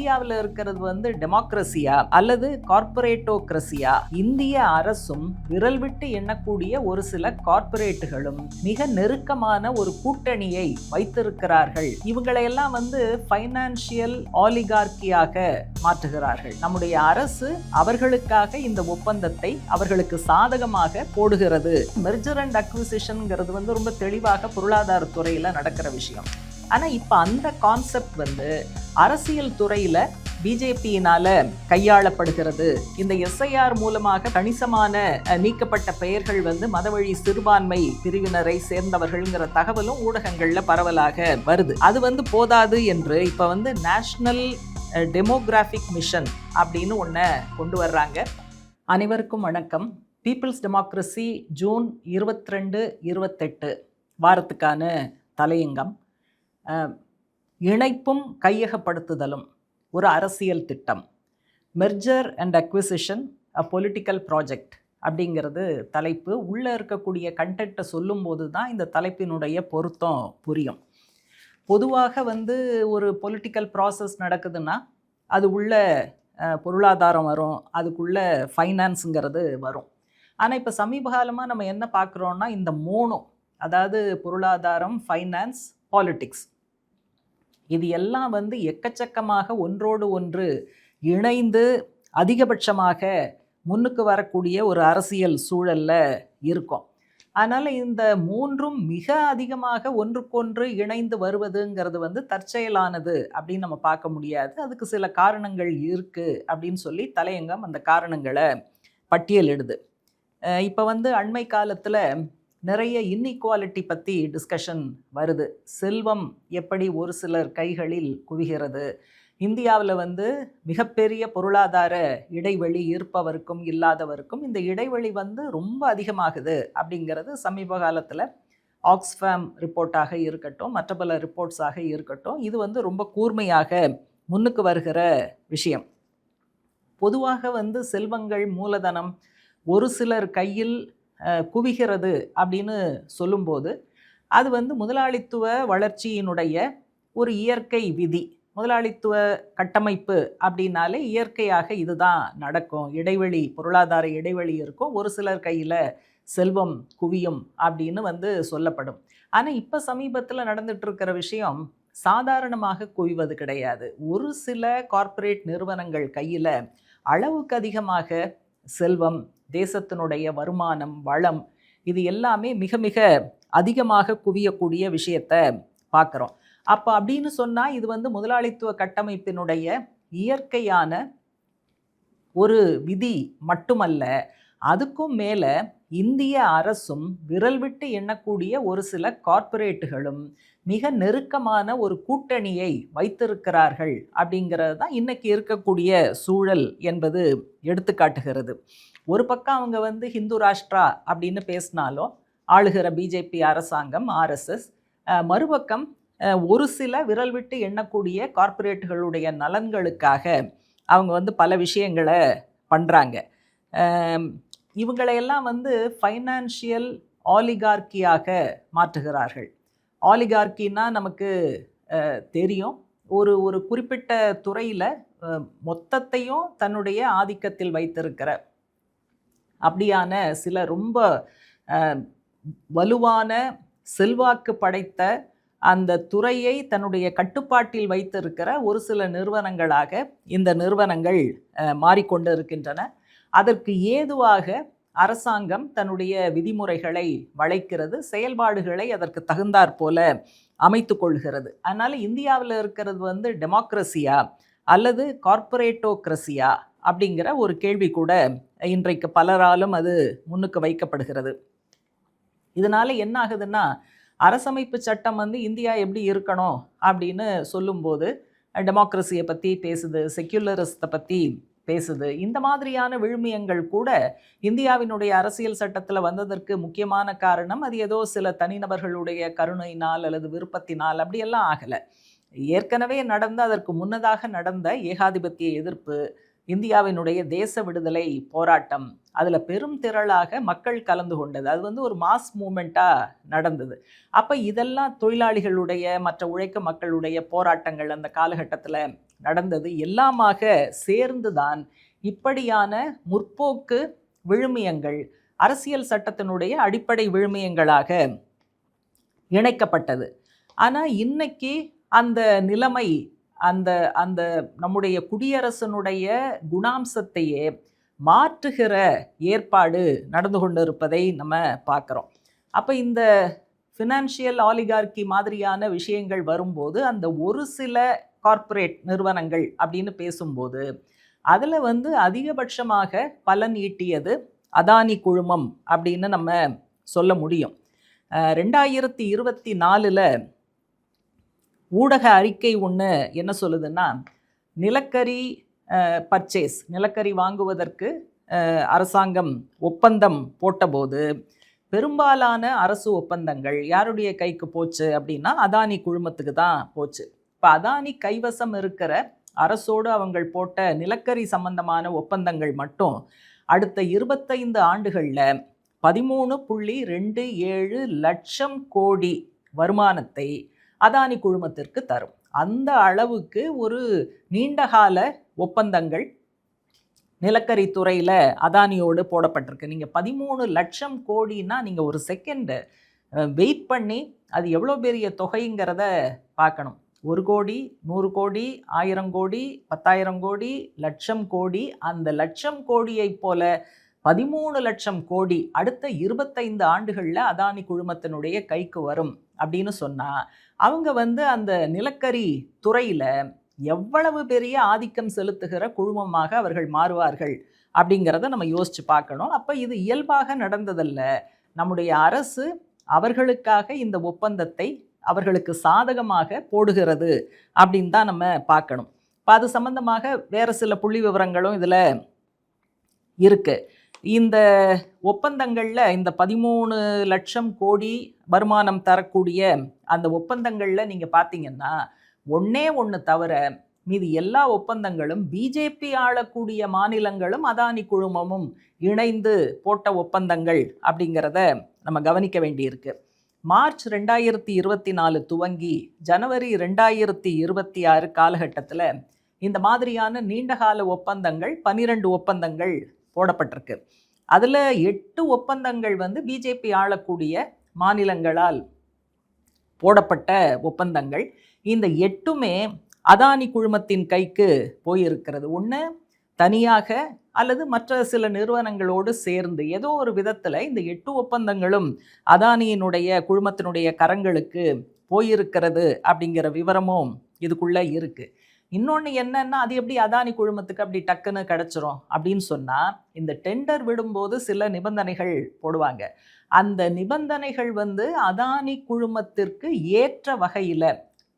இந்தியாவில் இருக்கிறது வந்து டெமோக்ரஸியா அல்லது கார்ப்பரேட்டோக்ரஸியா? இந்திய அரசும் விரல் விட்டு எண்ணக்கூடிய ஒரு சில கார்ப்பரேட்டுகளும் மிக நெருக்கமான ஒரு கூட்டணியை வைத்திருக்கிறார்கள். இவங்களையெல்லாம் வந்து ஃபைனான்சியல் ஆலிகார்கியாக மாற்றுகிறார்கள். நம்முடைய அரசு அவர்களுக்காக இந்த ஒப்பந்தத்தை அவர்களுக்கு சாதகமாக போடுகிறது. மெர்ஜர் அண்ட் அக்விசிஷன்ங்கிறது வந்து ரொம்ப தெளிவாக பொருளாதாரத்துறையில நடக்கிற விஷயம். ஆனா இப்ப அந்த கான்செப்ட் வந்து அரசியல் துறையில பிஜேபியினால கையாளப்படுகிறது. இந்த எஸ்ஐஆர் மூலமாக கணிசமான நீக்கப்பட்ட பெயர்கள் வந்து மதவழி சிறுபான்மை பிரிவினரை சேர்ந்தவர்கள்ங்கிற தகவலும் ஊடகங்கள்ல பரவலாக வருது. அது வந்து போதாது என்று இப்ப வந்து நேஷனல் டெமோகிராஃபிக் மிஷன் அப்படின்னு ஒன்ன கொண்டு வர்றாங்க. அனைவருக்கும் வணக்கம். பீப்புள்ஸ் டெமோக்ரஸி ஜூன் 22, 28 வாரத்துக்கான தலையங்கம். இணைப்பும் கையகப்படுத்துதலும் ஒரு அரசியல் திட்டம். Merger and acquisition a political project அப்படிங்கிறது தலைப்பு. உள்ளே இருக்கக்கூடிய கண்டென்ட்டை சொல்லும்போது தான் இந்த தலைப்பினுடைய பொருத்தம் புரியும். பொதுவாக வந்து ஒரு பொலிட்டிக்கல் ப்ராசஸ் நடக்குதுன்னா அது உள்ள பொருளாதாரம் வரும், அதுக்குள்ள ஃபைனான்ஸுங்கிறது வரும். ஆனால் இப்போ சமீப காலமாக நம்ம என்ன பார்க்குறோன்னா இந்த மூணும், அதாவது பொருளாதாரம், ஃபைனான்ஸ், பாலிட்டிக்ஸ், இது எல்லாம் வந்து எக்கச்சக்கமாக ஒன்றோடு ஒன்று இணைந்து அதிகபட்சமாக முன்னுக்கு வரக்கூடிய ஒரு அரசியல் சூழலில் இருக்கும். அதனால் இந்த மூன்றும் மிக அதிகமாக ஒன்றுக்கொன்று இணைந்து வருவதுங்கிறது வந்து தற்செயலானது அப்படின்னு நம்ம பார்க்க முடியாது. அதுக்கு சில காரணங்கள் இருக்குது அப்படின்னு சொல்லி தலையங்கம் அந்த காரணங்களை பட்டியலிடுது. இப்போ வந்து அண்மை காலத்தில் நிறைய இன்இக்வாலிட்டி பற்றி டிஸ்கஷன் வருது. செல்வம் எப்படி ஒரு சிலர் கைகளில் குவிகிறது, இந்தியாவில் வந்து மிகப்பெரிய பொருளாதார இடைவெளி இருப்பவருக்கும் இல்லாதவருக்கும் இந்த இடைவெளி வந்து ரொம்ப அதிகமாகுது அப்படிங்கிறது சமீப காலத்தில் ஆக்ஸ்ஃபேம் ரிப்போர்ட்டாக இருக்கட்டும், மற்ற பல ரிப்போர்ட்ஸாக இருக்கட்டும், இது வந்து ரொம்ப கூர்மையாக முன்னுக்கு வருகிற விஷயம். பொதுவாக வந்து செல்வங்கள், மூலதனம் ஒரு சிலர் கையில் குவிகிறது அப்படின்னு சொல்லும்போது அது வந்து முதலாளித்துவ வளர்ச்சியினுடைய ஒரு இயற்கை விதி. முதலாளித்துவ கட்டமைப்பு அப்படின்னாலே இயற்கையாக இதுதான் நடக்கும். இடைவெளி, பொருளாதார இடைவெளி இருக்கும், ஒரு சிலர் கையில் செல்வம் குவியும் அப்படின்னு வந்து சொல்லப்படும். ஆனால் இப்போ சமீபத்தில் நடந்துட்டு இருக்கிற விஷயம் சாதாரணமாக குவிவது கிடையாது. ஒரு சில கார்ப்பரேட் நிறுவனங்கள் கையில் அளவுக்கு அதிகமாக செல்வம், தேசத்தினுடைய வருமானம், வளம், இது எல்லாமே மிக மிக அதிகமாக குவியக்கூடிய விஷயத்தை பார்க்குறோம். அப்போ அப்படின்னு சொன்னால் இது வந்து முதலாளித்துவ கட்டமைப்பினுடைய இயற்கையான ஒரு விதி மட்டுமல்ல, அதுக்கும் மேலே இந்திய அரசும் விரல் விட்டு எண்ணக்கூடிய ஒரு சில கார்ப்பரேட்டுகளும் மிக நெருக்கமான ஒரு கூட்டணியை வைத்திருக்கிறார்கள் அப்படிங்கிறது தான் இன்னைக்கு இருக்கக்கூடிய சூழல் என்பது எடுத்துக்காட்டுகிறது. ஒரு பக்கம் அவங்க வந்து ஹிந்து ராஷ்டிரா அப்படின்னு பேசினாலும் ஆளுகிற பிஜேபி அரசாங்கம், ஆர்எஸ்எஸ், மறுபக்கம் ஒரு சில விரல் விட்டு எண்ணக்கூடிய கார்ப்பரேட்டுகளுடைய நலன்களுக்காக அவங்க வந்து பல விஷயங்களை பண்ணுறாங்க. இவங்களையெல்லாம் வந்து ஃபைனான்ஷியல் ஆலிகார்கியாக மாற்றுகிறார்கள். ஆலிகார்கின்னா நமக்கு தெரியும், ஒரு குறிப்பிட்ட துறையில் மொத்தத்தையும் தன்னுடைய ஆதிக்கத்தில் வைத்திருக்கிற அப்படியான சில ரொம்ப வலுவான செல்வாக்கு படைத்த அந்த துறையை தன்னுடைய கட்டுப்பாட்டில் வைத்திருக்கிற ஒரு சில நிறுவனங்களாக இந்த நிறுவனங்கள் மாறிக்கொண்டு இருக்கின்றன. அதற்கு ஏதுவாக அரசாங்கம் தன்னுடைய விதிமுறைகளை வளைக்கிறது, செயல்பாடுகளை அதற்கு தகுந்தாற் போல அமைத்து கொள்கிறது. அதனால் இந்தியாவில் இருக்கிறது வந்து டெமோக்ரஸியா அல்லது கார்ப்பரேட்டோக்ரஸியா அப்படிங்கிற ஒரு கேள்வி கூட இன்றைக்கு பலராலும் அது முன்னுக்கு வைக்கப்படுகிறது. இதனால் என்ன ஆகுதுன்னா, அரசமைப்பு சட்டம் வந்து இந்தியா எப்படி இருக்கணும் அப்படின்னு சொல்லும்போது டெமோக்ரஸியை பற்றி பேசுது, செக்யுலரிசத்தை பற்றி பேசுது. இந்த மாதிரியான விழுமியங்கள் கூட இந்தியாவினுடைய அரசியல் சட்டத்தில் வந்ததற்கு முக்கியமான காரணம் அது ஏதோ சில தனிநபர்களுடைய கருணையினால் அல்லது விருப்பத்தினால் அப்படியெல்லாம் ஆகலை. ஏற்கனவே நடந்த, அதற்கு முன்னதாக நடந்த ஏகாதிபத்திய எதிர்ப்பு, இந்தியாவினுடைய தேச விடுதலை போராட்டம், அதில் பெரும் திரளாக மக்கள் கலந்து கொண்டது. அது வந்து ஒரு மாஸ் மூமெண்ட்டாக நடந்தது. அப்போ இதெல்லாம் தொழிலாளிகளுடைய மற்ற உழைக்கும் மக்களுடைய போராட்டங்கள் அந்த காலகட்டத்தில் நடந்தது எல்லாமாக சேர்ந்து தான் இப்படியான முற்போக்கு விழுமியங்கள் அரசியல் சட்டத்தினுடைய அடிப்படை விழுமியங்களாக இணைக்கப்பட்டது. ஆனால் இன்னைக்கு அந்த நிலைமை அந்த அந்த நம்முடைய குடியரசனுடைய குணாம்சத்தையே மாற்றுகிற ஏற்பாடு நடந்து கொண்டு இருப்பதை நம்ம பார்க்குறோம். அப்போ இந்த ஃபினான்ஷியல் ஆலிகார்கி மாதிரியான விஷயங்கள் வரும்போது அந்த ஒரு சில கார்ப்பரேட் நிறுவனங்கள் அப்படின்னு பேசும்போது அதில் வந்து அதிகபட்சமாக பலன் ஈட்டியது அதானி குழுமம் அப்படின்னு நம்ம சொல்ல முடியும். 2024 ஊடக அறிக்கை ஒன்று என்ன சொல்லுதுன்னா, நிலக்கரி பர்ச்சேஸ், நிலக்கரி வாங்குவதற்கு அரசாங்கம் ஒப்பந்தம் போட்டபோது பெரும்பாலான அரசு ஒப்பந்தங்கள் யாருடைய கைக்கு போச்சு அப்படின்னா அதானி குழுமத்துக்கு தான் போச்சு. இப்போ அதானி கைவசம் இருக்கிற அரசோடு அவங்கள் போட்ட நிலக்கரி சம்பந்தமான ஒப்பந்தங்கள் மட்டும் அடுத்த 25 ஆண்டுகளில் 13.27 லட்சம் கோடி வருமானத்தை அதானி குழுமத்திற்கு தரும். அந்த அளவுக்கு ஒரு நீண்டகால ஒப்பந்தங்கள் நிலக்கரி துறையில் அதானியோடு போடப்பட்டிருக்கு. நீங்கள் 13 லட்சம் கோடின்னா நீங்கள் ஒரு செகண்டு வெயிட் பண்ணி அது எவ்வளோ பெரிய தொகைங்கிறத பார்க்கணும். 1 கோடி, 100 கோடி, 1000 கோடி, 10,000 கோடி, லட்சம் கோடி. அந்த லட்சம் கோடியை போல 13 லட்சம் கோடி அடுத்த 25 ஆண்டுகளில் அதானி குழுமத்தினுடைய கைக்கு வரும் அப்படின்னு சொன்னால் அவங்க வந்து அந்த நிலக்கரி துறையில் எவ்வளவு பெரிய ஆதிக்கம் செலுத்துகிற குழுமமாக அவர்கள் மாறுவார்கள் அப்படிங்கிறத நம்ம யோசித்து பார்க்கணும். அப்போ இது இயல்பாக நடந்ததல்ல. நம்முடைய அரசு அவர்களுக்காக இந்த ஒப்பந்தத்தை அவர்களுக்கு சாதகமாக போடுகிறது அப்படின்னு தான் நம்ம பார்க்கணும். இப்போ அது சம்பந்தமாக வேறு சில புள்ளி விவரங்களும் இதில் இருக்குது. இந்த ஒப்பந்தங்களில் இந்த 13 லட்சம் கோடி வருமானம் தரக்கூடிய அந்த ஒப்பந்தங்களில் நீங்கள் பார்த்தீங்கன்னா ஒன்று தவிர மீது எல்லா ஒப்பந்தங்களும் பிஜேபி ஆளக்கூடிய மாநிலங்களும் அதானி குழுமமும் இணைந்து போட்ட ஒப்பந்தங்கள் அப்படிங்கிறத நம்ம கவனிக்க வேண்டியிருக்கு. மார்ச் 2024 துவங்கி ஜனவரி 2026 காலகட்டத்தில் இந்த மாதிரியான நீண்டகால ஒப்பந்தங்கள் 12 ஒப்பந்தங்கள் போடப்பட்டிருக்கு. அதில் 8 ஒப்பந்தங்கள் வந்து பிஜேபி ஆளக்கூடிய மாநிலங்களால் போடப்பட்ட ஒப்பந்தங்கள். இந்த 8மே அதானி குழுமத்தின் கைக்கு போயிருக்கிறது. ஒன்று தனியாக அல்லது மற்ற சில நிறுவனங்களோடு சேர்ந்து ஏதோ ஒரு விதத்தில் இந்த 8 ஒப்பந்தங்களும் அதானியினுடைய குழுமத்தினுடைய கரங்களுக்கு போயிருக்கிறது அப்படிங்கிற விவரமும் இதுக்குள்ளே இருக்குது. இன்னொன்று என்னன்னா, அது எப்படி அதானி குழுமத்துக்கு அப்படி டக்குன்னு கிடச்சிரும் அப்படின்னு சொன்னால், இந்த டெண்டர் விடும்போது சில நிபந்தனைகள் போடுவாங்க. அந்த நிபந்தனைகள் வந்து அதானி குழுமத்திற்கு ஏற்ற வகையில்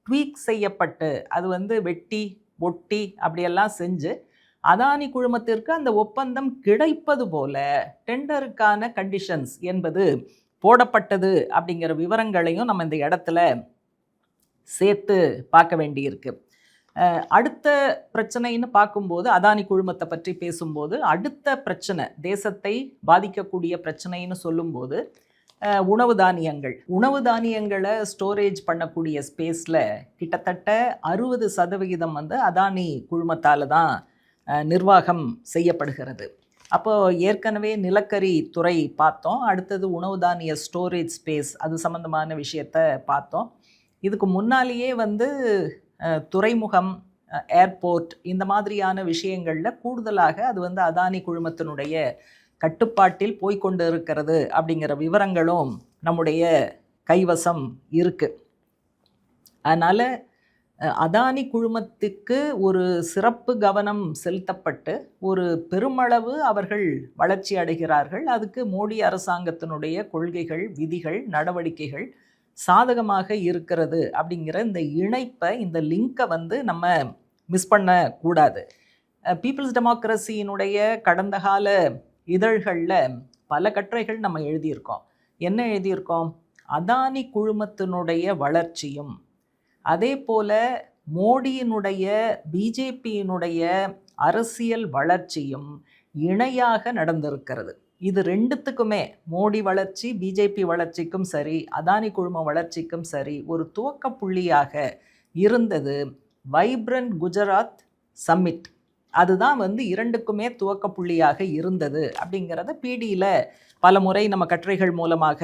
ட்வீக் செய்யப்பட்டு அது வந்து வெட்டி ஒட்டி அப்படியெல்லாம் செஞ்சு அதானி குழுமத்திற்கு அந்த ஒப்பந்தம் கிடைப்பது போல டெண்டருக்கான கண்டிஷன்ஸ் என்பது போடப்பட்டது அப்படிங்கிற விவரங்களையும் நம்ம இந்த இடத்துல சேர்த்து பார்க்க வேண்டியிருக்கு. அடுத்த பிரச்சனைன்னு பார்க்கும்போது அதானி குழுமத்தை பற்றி பேசும்போது அடுத்த பிரச்சனை தேசத்தை பாதிக்கக்கூடிய பிரச்சனைன்னு சொல்லும்போது உணவு தானியங்களை ஸ்டோரேஜ் பண்ணக்கூடிய ஸ்பேஸில் கிட்டத்தட்ட 60% வந்து அதானி குழுமத்தால் தான் நிர்வாகம் செய்யப்படுகிறது. அப்போது ஏற்கனவே நிலக்கரி துறை பார்த்தோம், அடுத்தது உணவு தானிய ஸ்டோரேஜ் ஸ்பேஸ் அது சம்மந்தமான விஷயத்தை பார்த்தோம். இதுக்கு முன்னாலேயே வந்து துறைமுகம், ஏர்போர்ட் இந்த மாதிரியான விஷயங்களில் கூடுதலாக அது வந்து அதானி குழுமத்தினுடைய கட்டுப்பாட்டில் போய்கொண்டு இருக்கிறது அப்படிங்கிற விவரங்களும் நம்முடைய கைவசம் இருக்குது. அதனால் அதானி குழுமத்துக்கு ஒரு சிறப்பு கவனம் செலுத்தப்பட்டு ஒரு பெருமளவு அவர்கள் வளர்ச்சி அடைகிறார்கள். அதுக்கு மோடி அரசாங்கத்தினுடைய கொள்கைகள், விதிகள், நடவடிக்கைகள் சாதகமாக இருக்கிறது அப்படிங்கிற இந்த இணைப்பை, இந்த லிங்கை வந்து நம்ம மிஸ் பண்ணக்கூடாது. பீப்புள்ஸ் டெமோக்ரஸியினுடைய கடந்த கால இதழ்களில் பல கட்டுரைகள் நம்ம எழுதியிருக்கோம். என்ன எழுதியிருக்கோம்? அதானி குழுமத்தினுடைய வளர்ச்சியும் அதே போல் மோடியினுடைய பிஜேபியினுடைய அரசியல் வளர்ச்சியும் இணையாக நடந்திருக்கிறது. இது ரெண்டுத்துக்குமே, மோடி வளர்ச்சி பிஜேபி வளர்ச்சிக்கும் சரி, அதானி குழும வளர்ச்சிக்கும் சரி, ஒரு துவக்க புள்ளியாக இருந்தது வைப்ரண்ட் குஜராத் சம்மிட். அதுதான் இரண்டுக்குமே துவக்க புள்ளியாக இருந்தது அப்படிங்கிறத பிடியில் பல முறை நம்ம கட்டுரைகள் மூலமாக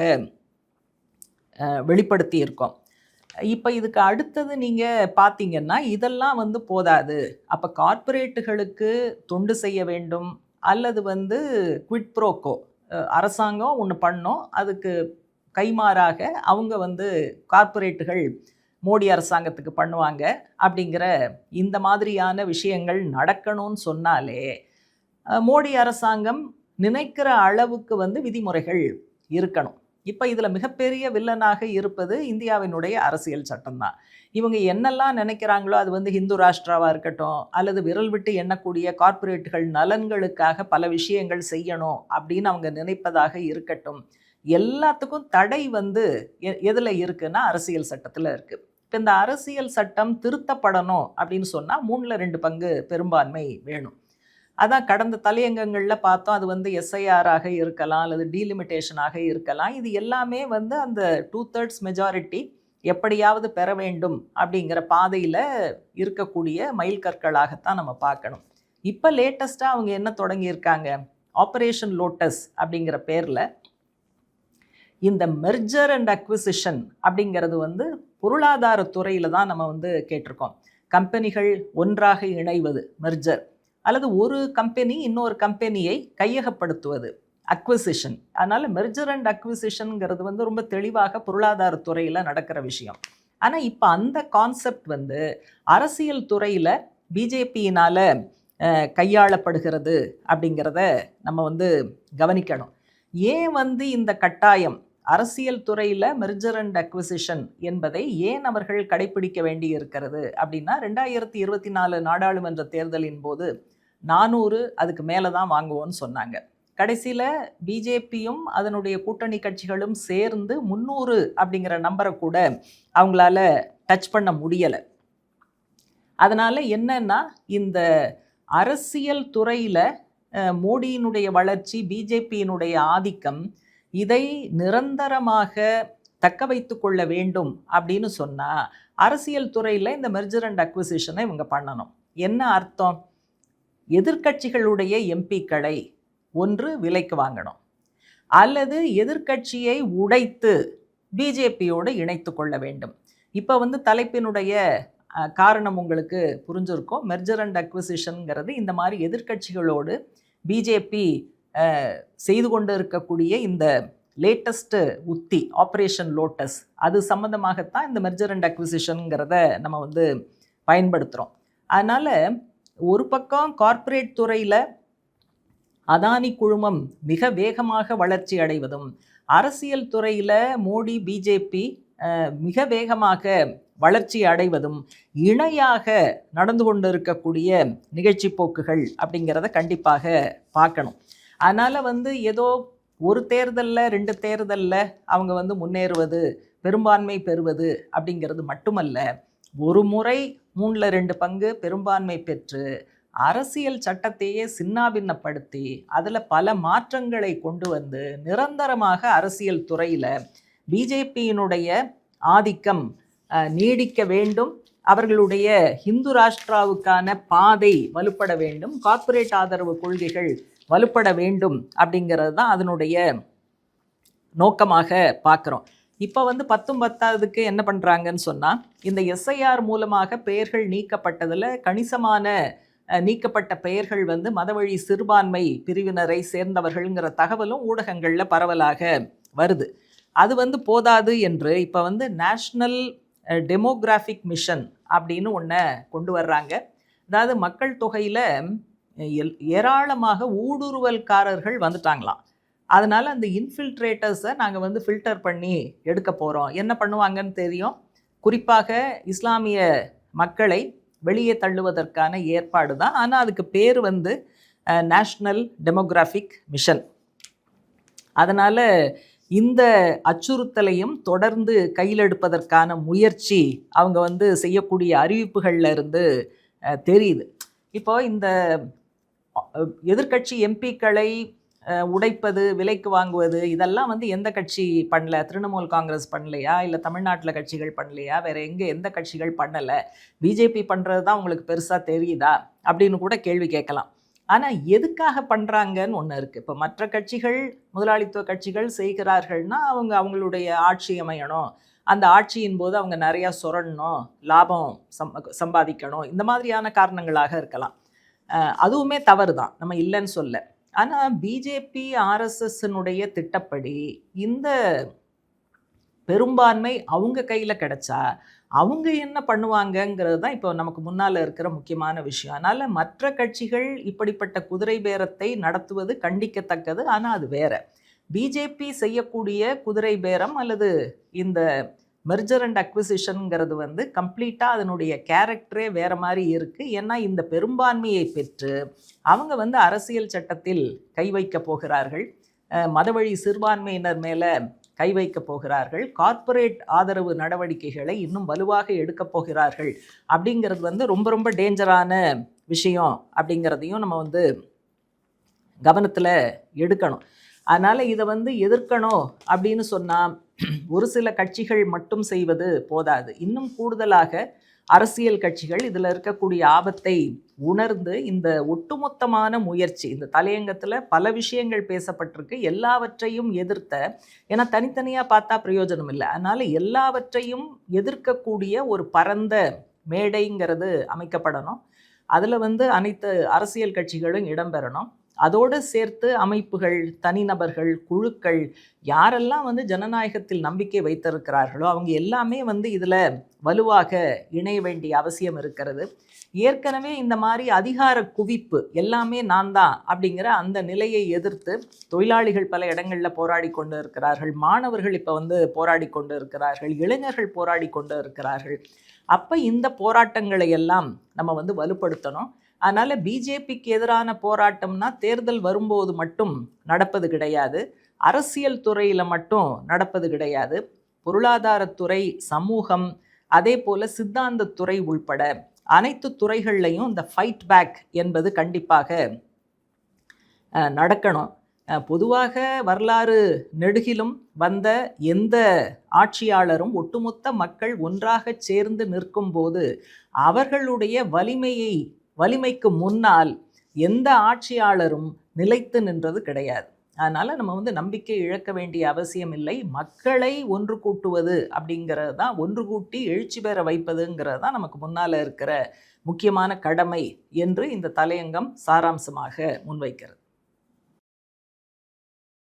வெளிப்படுத்தி இருக்கோம். இப்போ இதுக்கு அடுத்தது நீங்கள் பார்த்தீங்கன்னா இதெல்லாம் போதாது. அப்போ கார்ப்பரேட்டுகளுக்கு தொண்டு செய்ய வேண்டும், அல்லது குவிட் ப்ரோக்கோ, அரசாங்கம் ஒன்று பண்ணோம், அதுக்கு கைமாறாக அவங்க கார்ப்பரேட்டுகள் மோடி அரசாங்கத்துக்கு பண்ணுவாங்க அப்படிங்கிற இந்த மாதிரியான விஷயங்கள் நடக்கணும்னு சொன்னாலே மோடி அரசாங்கம் நினைக்கிற அளவுக்கு விதிமுறைகள் இருக்கணும். இப்போ இதில் மிகப்பெரிய வில்லனாக இருப்பது இந்தியாவினுடைய அரசியல் சட்டம் தான். இவங்க என்னெல்லாம் நினைக்கிறாங்களோ, அது ஹிந்து ராஷ்டிராவாக இருக்கட்டும், அல்லது விரல் விட்டு எண்ணக்கூடிய கார்ப்பரேட்டுகள் நலன்களுக்காக பல விஷயங்கள் செய்யணும் அப்படின்னு அவங்க நினைப்பதாக இருக்கட்டும், எல்லாத்துக்கும் தடை எதில் இருக்குன்னா அரசியல் சட்டத்தில் இருக்குது. இப்போ இந்த அரசியல் சட்டம் திருத்தப்படணும் அப்படின்னு சொன்னால் 3/2 பங்கு பெரும்பான்மை வேணும். அதான் கடந்த தலையங்கங்களில் பார்த்தோம். அது எஸ்ஐஆராக இருக்கலாம், அல்லது டீலிமிட்டேஷனாக இருக்கலாம். இது எல்லாமே அந்த 2/3 மெஜாரிட்டி எப்படியாவது பெற வேண்டும் அப்படிங்கிற பாதையில் இருக்கக்கூடிய மைல்கற்களாகத்தான் நம்ம பார்க்கணும். இப்போ லேட்டஸ்ட்டாக அவங்க என்ன தொடங்கியிருக்காங்க, ஆப்ரேஷன் லோட்டஸ் அப்படிங்கிற பேரில் இந்த மெர்ஜர் அண்ட் அக்விசிஷன் அப்படிங்கிறது பொருளாதாரத்துறையில் தான் நம்ம கேட்டிருக்கோம். கம்பெனிகள் ஒன்றாக இணைவது மெர்ஜர், அல்லது ஒரு கம்பெனி இன்னொரு கம்பெனியை கையகப்படுத்துவது அக்விசிஷன். அதனால் மெர்ஜர் அண்ட் அக்விசிஷனுங்கிறது ரொம்ப தெளிவாக பொருளாதாரத்துறையில் நடக்கிற விஷயம். ஆனால் இப்போ அந்த கான்செப்ட் அரசியல் துறையில் பிஜேபியினால் கையாளப்படுகிறது அப்படிங்கிறத நம்ம கவனிக்கணும். ஏன் இந்த கட்டாயம் அரசியல் துறையில் மெர்ஜர் அண்ட் அக்விசிஷன் என்பதை ஏன் அவர்கள் கடைபிடிக்க வேண்டி இருக்கிறது அப்படின்னா, 2024 நாடாளுமன்ற தேர்தலின் போது 400 அதுக்கு மேலே தான் வாங்குவோன்னு சொன்னாங்க. கடைசியில் பிஜேபியும் அதனுடைய கூட்டணி கட்சிகளும் சேர்ந்து 300 அப்படிங்கிற நம்பரை கூட அவங்களால டச் பண்ண முடியலை. அதனால் என்னன்னா, இந்த அரசியல் துறையில் மோடியினுடைய வளர்ச்சி, பிஜேபியினுடைய ஆதிக்கம், இதை நிரந்தரமாக தக்க வைத்து கொள்ள வேண்டும் அப்படின்னு சொன்னால் அரசியல் துறையில் இந்த மெர்ஜர் அண்ட் அக்விசிஷனை இவங்க பண்ணணும். என்ன அர்த்தம்? எதிர்க்கட்சிகளுடைய எம்பிக்களை ஒன்று விலைக்கு வாங்கணும், அல்லது எதிர்க்கட்சியை உடைத்து பிஜேபியோடு இணைத்து கொள்ள வேண்டும். இப்போ தலைப்பினுடைய காரணம் உங்களுக்கு புரிஞ்சிருக்கும். மெர்ஜர் அண்ட் அக்விசிஷனுங்கிறது இந்த மாதிரி எதிர்க்கட்சிகளோடு பிஜேபி செய்து கொண்டு இருக்கக்கூடிய இந்த லேட்டஸ்ட்டு உத்தி ஆப்ரேஷன் லோட்டஸ், அது சம்மந்தமாகத்தான் இந்த மெர்ஜர் அண்ட் அக்விசிஷனுங்கிறத நம்ம பயன்படுத்துகிறோம். அதனால் ஒரு பக்கம் கார்ப்பரேட் துறையில் அதானி குழுமம் மிக வேகமாக வளர்ச்சி அடைவதும், அரசியல் துறையில் மோடி பிஜேபி மிக வேகமாக வளர்ச்சி அடைவதும் இணையாக நடந்து கொண்டு இருக்கக்கூடிய நிகழ்ச்சி போக்குகள் அப்படிங்கிறத கண்டிப்பாக பார்க்கணும். அதனால் ஏதோ ஒரு தேர்தலில் 2 தேர்தலில் அவங்க முன்னேறுவது, பெரும்பான்மை பெறுவது அப்படிங்கிறது மட்டுமல்ல, ஒரு முறை 3/2 பங்கு பெரும்பான்மை பெற்று அரசியல் சட்டத்தையே சின்னாபின்னப்படுத்தி அதில் பல மாற்றங்களை கொண்டு நிரந்தரமாக அரசியல் துறையில் பிஜேபியினுடைய ஆதிக்கம் நீடிக்க வேண்டும், அவர்களுடைய ஹிந்து ராஷ்டிராவுக்கான பாதை வலுப்பட வேண்டும், கார்ப்பரேட் ஆதரவு கொள்கைகள் வலுப்பட வேண்டும் அப்படிங்கிறது தான் அதனுடைய நோக்கமாக பார்க்குறோம். இப்போ 10 பத்தாவதுக்கு என்ன பண்ணுறாங்கன்னு சொன்னால், இந்த எஸ்ஐஆர் மூலமாக பெயர்கள் நீக்கப்பட்டதில் கணிசமான நீக்கப்பட்ட பெயர்கள் மதவழி சிறுபான்மை பிரிவினரை சேர்ந்தவர்கள்ங்கிற தகவலும் ஊடகங்களில் பரவலாக வருது. அது போதாது என்று இப்போ நேஷ்னல் டெமோகிராஃபிக் மிஷன் அப்படின்னு ஒன்றை கொண்டு வர்றாங்க. அதாவது மக்கள் தொகையில் ஏராளமாக ஊடுருவல்காரர்கள் வந்துட்டாங்களாம். அதனால் அந்த இன்ஃபில்ட்ரேட்டர்ஸை நாங்கள் ஃபில்டர் பண்ணி எடுக்க போகிறோம். என்ன பண்ணுவாங்கன்னு தெரியும், குறிப்பாக இஸ்லாமிய மக்களை வெளியே தள்ளுவதற்கான ஏற்பாடு தான். ஆனால் அதுக்கு பேர் நேஷ்னல் டெமோகிராஃபிக் மிஷன். அதனால் இந்த அச்சுறுத்தலையும் தொடர்ந்து கையில் எடுப்பதற்கான முயற்சி அவங்க வந்து செய்யக்கூடிய அறிவிப்புகள்ல இருந்து தெரியுது. இப்போ இந்த எதிர்க்கட்சி எம்பிக்களை உடைப்பது, விலைக்கு வாங்குவது, இதெல்லாம் வந்து எந்த கட்சி பண்ணல? திரிணாமுல் காங்கிரஸ் பண்ணலையா? இல்லை தமிழ்நாட்டில் கட்சிகள் பண்ணலையா? வேற எந்த கட்சிகள் பண்ணலை? பிஜேபி பண்ணுறது தான் உங்களுக்கு பெருசாக தெரியுதா அப்படின்னு கூட கேள்வி கேட்கலாம். ஆனால் எதுக்காக பண்ணுறாங்கன்னு ஒன்று இருக்குது. இப்போ மற்ற கட்சிகள், முதலாளித்துவ கட்சிகள் செய்கிறார்கள்னா அவங்களுடைய ஆட்சி அமையணும், அந்த ஆட்சியின் போது அவங்க நிறையா சுரண்டணும், லாபம் சம்பாதிக்கணும், இந்த மாதிரியான காரணங்களாக இருக்கலாம். அதுவுமே தவறு தான், நம்ம இல்லைன்னு சொல்ல. ஆனால் பிஜேபி ஆர்எஸ்எஸ்னுடைய திட்டப்படி இந்த பெரும்பான்மை அவங்க கையில் கிடைச்சா அவங்க என்ன பண்ணுவாங்கங்கிறது தான் இப்போ நமக்கு முன்னால் இருக்கிற முக்கியமான விஷயம். அதனால் மற்ற கட்சிகள் இப்படிப்பட்ட குதிரை பேரத்தை நடத்துவது கண்டிக்கத்தக்கது. ஆனால் அது வேற. பிஜேபி செய்யக்கூடிய குதிரை பேரம் அல்லது இந்த மெர்ஜர் அண்ட் அக்விசிஷனுங்கிறது வந்து கம்ப்ளீட்டாக அதனுடைய கேரக்டரே வேறு மாதிரி இருக்குது. ஏன்னா இந்த பெரும்பான்மையை பெற்று அவங்க வந்து அரசியல் சட்டத்தில் கை வைக்க போகிறார்கள், மதவழி சிறுபான்மையினர் மேலே கை வைக்க போகிறார்கள், கார்ப்பரேட் ஆதரவு நடவடிக்கைகளை இன்னும் வலுவாக எடுக்க போகிறார்கள். அப்படிங்கிறது வந்து ரொம்ப ரொம்ப டேஞ்சரான விஷயம் அப்படிங்கிறதையும் நம்ம வந்து கவனத்தில் எடுக்கணும். அதனால் இதை வந்து எதிர்க்கணும் அப்படின்னு சொன்னால் ஒரு சில கட்சிகள் மட்டும் செய்வது போதாது. இன்னும் கூடுதலாக அரசியல் கட்சிகள் இதில் இருக்கக்கூடிய ஆபத்தை உணர்ந்து இந்த ஒட்டுமொத்தமான முயற்சி, இந்த தலையங்கத்தில் பல விஷயங்கள் பேசப்பட்டிருக்கு, எல்லாவற்றையும் எதிர்த்த, ஏன்னா தனித்தனியாக பார்த்தா பிரயோஜனம் இல்லை, அதனால் எல்லாவற்றையும் எதிர்க்கக்கூடிய ஒரு பரந்த மேடைங்கிறது அமைக்கப்படணும். அதில் வந்து அனைத்து அரசியல் கட்சிகளும் இடம்பெறணும். அதோடு சேர்த்து அமைப்புகள், தனிநபர்கள், குழுக்கள், யாரெல்லாம் வந்து ஜனநாயகத்தில் நம்பிக்கை வைத்திருக்கிறார்களோ அவங்க எல்லாமே வந்து இதில் வலுவாக இணைய வேண்டிய அவசியம் இருக்கிறது. ஏற்கனவே இந்த மாதிரி அதிகார குவிப்பு, எல்லாமே நான் தான் அப்படிங்கிற அந்த நிலையை எதிர்த்து தொழிலாளிகள் பல இடங்களில் போராடி கொண்டு இருக்கிறார்கள், மாணவர்கள் இப்போ வந்து போராடி கொண்டு இருக்கிறார்கள், இளைஞர்கள் போராடி கொண்டு இருக்கிறார்கள். அப்போ இந்த போராட்டங்களை எல்லாம் நம்ம வந்து வலுப்படுத்தணும். அதனால் பிஜேபிக்கு எதிரான போராட்டம்னா தேர்தல் வரும்போது மட்டும் நடப்பது கிடையாது, அரசியல் துறையில் மட்டும் நடப்பது கிடையாது, பொருளாதாரத்துறை, சமூகம், அதே போல் சித்தாந்தத்துறை உள்பட அனைத்து துறைகள்லையும் இந்த ஃபைட் பேக் என்பது கண்டிப்பாக நடக்கணும். பொதுவாக வரலாறு நெடுகிலும் வந்த எந்த ஆட்சியாளரும் ஒட்டுமொத்த மக்கள் ஒன்றாக சேர்ந்து நிற்கும்போது அவர்களுடைய வலிமைக்கு முன்னால் எந்த ஆட்சியாளரும் நிலைத்து நின்றது கிடையாது. அதனால் நம்ம வந்து நம்பிக்கை இழக்க வேண்டிய அவசியம் இல்லை. மக்களை ஒன்று கூட்டுவது அப்படிங்கிறது தான், ஒன்று கூட்டி எழுச்சி பெற வைப்பதுங்கிறது தான் நமக்கு முன்னால் இருக்கிற முக்கியமான கடமை என்று இந்த தலையங்கம் சாராம்சமாக முன்வைக்கிறது.